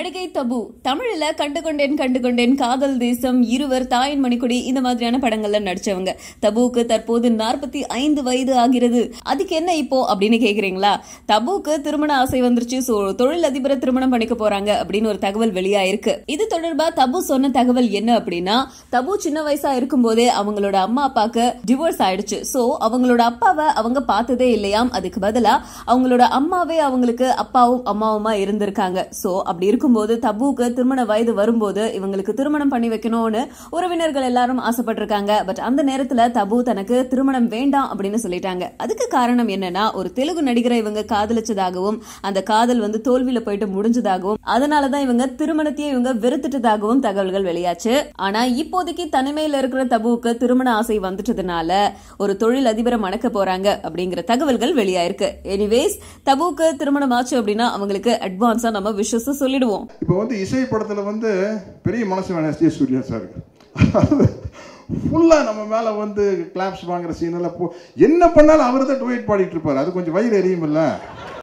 நடிகை தபு தமிழ்ல கண்டுகொண்டேன் காதல் தேசம், இருவர், தாயின் மணிக்கொடி இந்த மாதிரியான படங்கள்ல நடிச்சவங்க. தபுக்கு தற்போது 45 வயது ஆகிறது. அதுக்கு என்ன இப்போ அப்படின்னு கேக்குறீங்களா? தபுக்கு திருமண ஆசை வந்துருச்சு. தொழில் அதிபரை திருமணம் பண்ணிக்க போறாங்க அப்படின்னு ஒரு தகவல் வெளியாயிருக்கு. இது தொடர்பா தபு சொன்ன தகவல் என்ன அப்படின்னா, தபு சின்ன வயசா இருக்கும் போதே அவங்களோட அம்மா அப்பாக்கு டிவோர்ஸ் ஆயிடுச்சு. சோ அவங்களோட அப்பாவை அவங்க பார்த்ததே இல்லையாம். அதுக்கு பதிலா அவங்களோட அம்மாவே அவங்களுக்கு அப்பாவும் அம்மாவுமா இருந்திருக்காங்க. சோ அப்படி இருக்கும்போது தபுக்கு திருமண வயது வரும்போது இவங்களுக்கு திருமணம் பண்ணி வைக்கணும்னு உறவினர்கள் எல்லாரும் ஆசைப்பட்டிருக்காங்க. பட் அந்த நேரத்துல தபு தனக்கு திருமணம் வேண்டாம் அப்படின்னு சொல்லிட்டாங்க. அதுக்கு காரணம் என்னன்னா, ஒரு தெலுங்கு நடிகரை இவங்க காதலிச்சதாகவும் அந்த காதல் தோல்வியில போயிட்டு முடிஞ்சதாகவும் அதனாலதான் இவங்க திருமணத்தையே இவங்க வெறுத்துட்டதாகவும் தகவல்கள் வெளியாச்சு. ஆனா இப்போதைக்கு தனிமையில இருக்கிற தபுவுக்கு திருமண ஆசை வந்துட்டதுனால ஒரு தொழில் அதிபரை மணக்க போறாங்க அப்படிங்கிற தகவல்கள் வெளியாயிருக்கு. எனிவேஸ் தபுவுக்கு திருமணம் ஆச்சு அப்படின்னா அவங்களுக்கு அட்வான்ஸா நம்ம விஷஸ் சொல்லிடுவோம். இப்போ இசை படத்துல பெரிய மனசு வேணும் எஸ். ஜே. சூர்யா சார். ஃபுல்லா நம்ம மேல கிளாப்ஸ் வாங்குற சீன் எல்லாம் என்ன பண்ணாலும் அவர் தான் டுவேட் பாடிட்டு இருப்பாரு. அது கொஞ்சம் வயிறு எரியும் இல்ல.